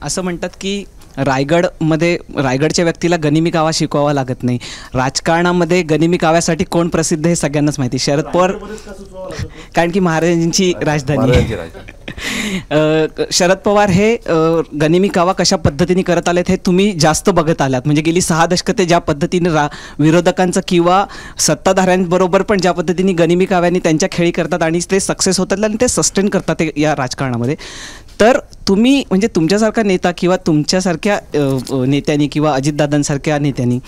असं म्हणतात की रायगडच्या व्यक्तीला गनिमी कावा शिकवावा लागत नाही. राजकारणामध्ये गनिमी काव्यासाठी कोण प्रसिद्ध हे सगळ्यांनाच माहिती. शरद पवार, कारण की महाराजांची राजधानी आहे. शरद पवार हे गनिमी कावा कशा पद्धतीने करत आलेत हे तुम्ही जास्त बघत आलात. म्हणजे गेली 6 दशकं ते ज्या पद्धतीने विरोधकांचं किंवा सत्ताधाऱ्यांबरोबर पण ज्या पद्धतीने गनिमी काव्यांनी त्यांच्या खेळी करतात आणि ते सक्सेस होतात आणि ते सस्टेन करतात ते या राजकारणामध्ये. तर तुम्ही म्हणजे तुमच्यासारखा नेता किंवा तुमच्यासारख्या नेत्यांनी किंवा अजितदादांसारख्या नेत्यांनी,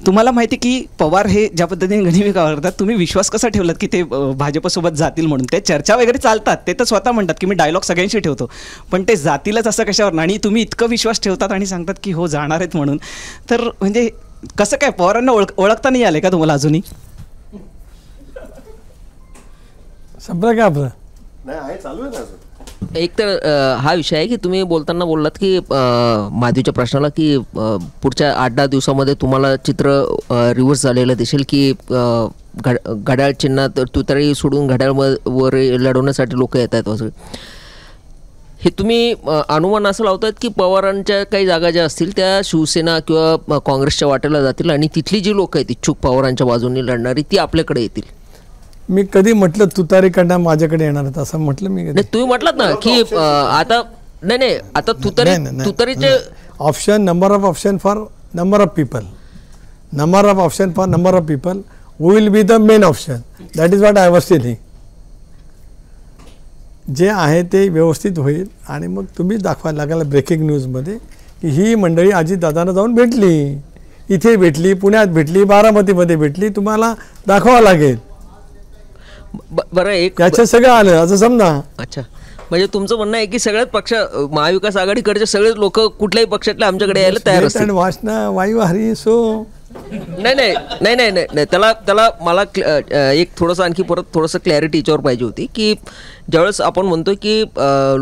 तुम्हाला माहिती की पवार हे ज्या पद्धतीने गनिमी कावा करतात, तुम्ही विश्वास कसा ठेवलात की ते भाजपसोबत जातील म्हणून? ते चर्चा वगैरे चालतात, ते तर स्वतः म्हणतात की मी डायलॉग सगळ्यांशी ठेवतो, पण ते जातीलच असं कशावर? आणि तुम्ही इतकं विश्वास ठेवतात आणि सांगतात की हो जाणार आहेत म्हणून. तर म्हणजे कसं काय पवारांना ओळखता नाही आले का तुम्हाला अजूनही? संपलं का आपलं? नाही आहे, चालू आहे ना अजून. एक तर हा विषय आहे की तुम्ही बोलताना बोललात की माधवीच्या प्रश्नाला की पुढच्या 8-10 दिवसामध्ये तुम्हाला चित्र रिव्हर्स झालेलं दिसेल की घड्याळ चिन्हात तुतारी सोडून घड्याळवर लढवण्यासाठी लोक येत आहेत वगैरे. हे तुम्ही अनुमान असं लावतात की पवारांच्या काही जागा ज्या असतील त्या शिवसेना किंवा काँग्रेसच्या वाट्याला जातील आणि तिथली जी लोक आहेत इच्छुक पवारांच्या बाजूने लढणारी ती आपल्याकडे येतील. मी कधी म्हटलं तुतारीकडनं माझ्याकडे येणार आहेत असं म्हटलं मी? नाही, तुम्ही म्हटलात ना की आता नाही आता तुतारीचे option, number of option for number of people, number of option for number of people will be the main option. That is what I was telling. जे आहे ते व्यवस्थित होईल आणि मग तुम्ही दाखवायला लागेल ब्रेकिंग न्यूजमध्ये की ही मंडळी अजितदादांना जाऊन भेटली, इथे भेटली, पुण्यात भेटली, बारामतीमध्ये भेटली, तुम्हाला दाखवावं लागेल. बरं, एक याचं सगळं आलं असं समजा. अच्छा, म्हणजे तुमचं म्हणणं आहे की सगळ्याच पक्ष, महाविकास आघाडीकडचे सगळेच लोक कुठल्याही पक्षातले आमच्याकडे यायला तयार असतील. वाचना वायू हरी सो नाही, त्याला मला एक थोडंसं आणखी परत थोडंसं क्लॅरिटी याच्यावर पाहिजे होती की ज्यावेळेस आपण म्हणतो की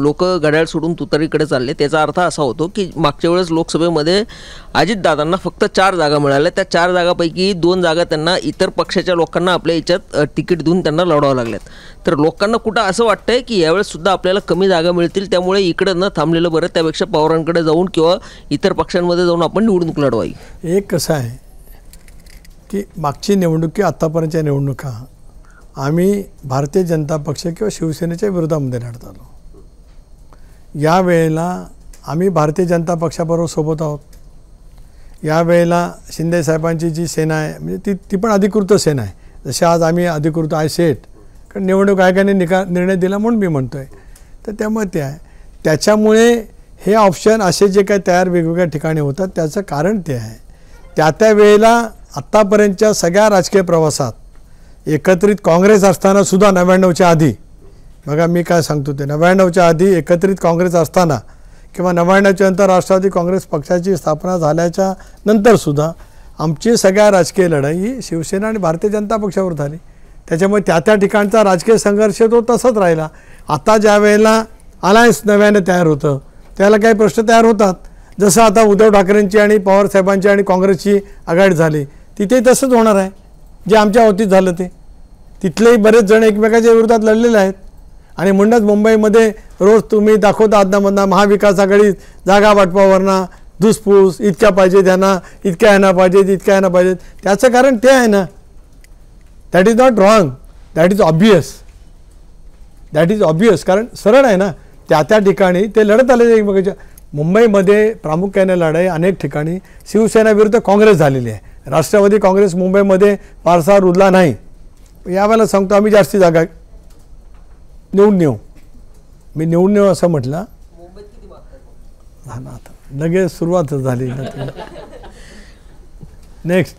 लोक घड्याळ सोडून तुतारीकडे चालले, त्याचा अर्थ असा होतो की मागच्या वेळेस लोकसभेमध्ये अजितदादांना फक्त 4 जागा मिळाल्या. त्या 4 जागापैकी 2 जागा त्यांना इतर पक्षाच्या लोकांना आपल्या याच्यात तिकीट देऊन त्यांना लढवावं लागल्यात. तर लोकांना कुठं असं वाटतंय की यावेळेस सुद्धा आपल्याला कमी जागा मिळतील, त्यामुळे इकडं न थांबलेलं बरं, त्यापेक्षा पवारांकडे जाऊन किंवा इतर पक्षांमध्ये जाऊन आपण निवडणूक लढवावी. एक कसं आहे की मागची निवडणुकी आत्तापर्यंतच्या निवडणुका आम्ही भारतीय जनता पक्ष किंवा शिवसेनेच्या विरोधामध्ये लढत आलो. यावेळेला आम्ही भारतीय जनता पक्षाबरोबर सोबत आहोत. यावेळेला शिंदेसाहेबांची जी सेना आहे म्हणजे ती पण अधिकृत सेना आहे. जसे आज आम्ही अधिकृत आय सेट, कारण निवडणूक आयोगाने निर्णय दिला म्हणून मी म्हणतो आहे. तर त्यामुळे ते आहे, त्याच्यामुळे हे ऑप्शन असे जे काही तयार वेगवेगळ्या ठिकाणी होतात त्याचं कारण ते आहे. त्या वेळेला आत्तापर्यंतच्या सगळ्या राजकीय प्रवासात एकत्रित काँग्रेस असताना सुद्धा 99च्या आधी, बघा मी काय सांगतो ते, 99च्या आधी एकत्रित काँग्रेस असताना किंवा 99च्या नंतर राष्ट्रवादी काँग्रेस पक्षाची स्थापना झाल्याच्या नंतरसुद्धा आमची सगळ्या राजकीय लढाई ही शिवसेना आणि भारतीय जनता पक्षावर झाली. त्याच्यामुळे त्या ठिकाणचा राजकीय संघर्ष तो तसाच राहिला. आता ज्या वेळेला अलायन्स नव्याने तयार होतं त्याला काही प्रश्न तयार होतात. जसं आता उद्धव ठाकरेंची आणि पवारसाहेबांची आणि काँग्रेसची आघाडी झाली, तिथेही तसंच होणार आहे. जे आमच्या होतीत झालं ते, तिथलेही बरेच जण एकमेकाच्या विरोधात लढलेले आहेत. आणि म्हणूनच मुंबईमध्ये रोज तुम्ही दाखवता अदनामधना महाविकास आघाडी जागा वाटपावरना धुसफूस, इतक्या पाहिजे त्यांना, इतक्या यांना पाहिजेत, इतक्या यांना पाहिजेत. त्याचं कारण ते आहे ना, that is not wrong, that is obvious. That is obvious, कारण सरळ आहे ना. त्या ठिकाणी ते लढत आले एकमेकाच्या. मुंबईमध्ये प्रामुख्याने लढाई अनेक ठिकाणी शिवसेना विरुद्ध काँग्रेस झालेली आहे. राष्ट्रवादी काँग्रेस मुंबईमध्ये फारसा रुजला नाही. यावेळेला सांगतो आम्ही जास्ती जागा निवडून नेऊ. मी निवडून नेऊ असं म्हटलं हा ना, आता लगेच सुरुवात झाली. नेक्स्ट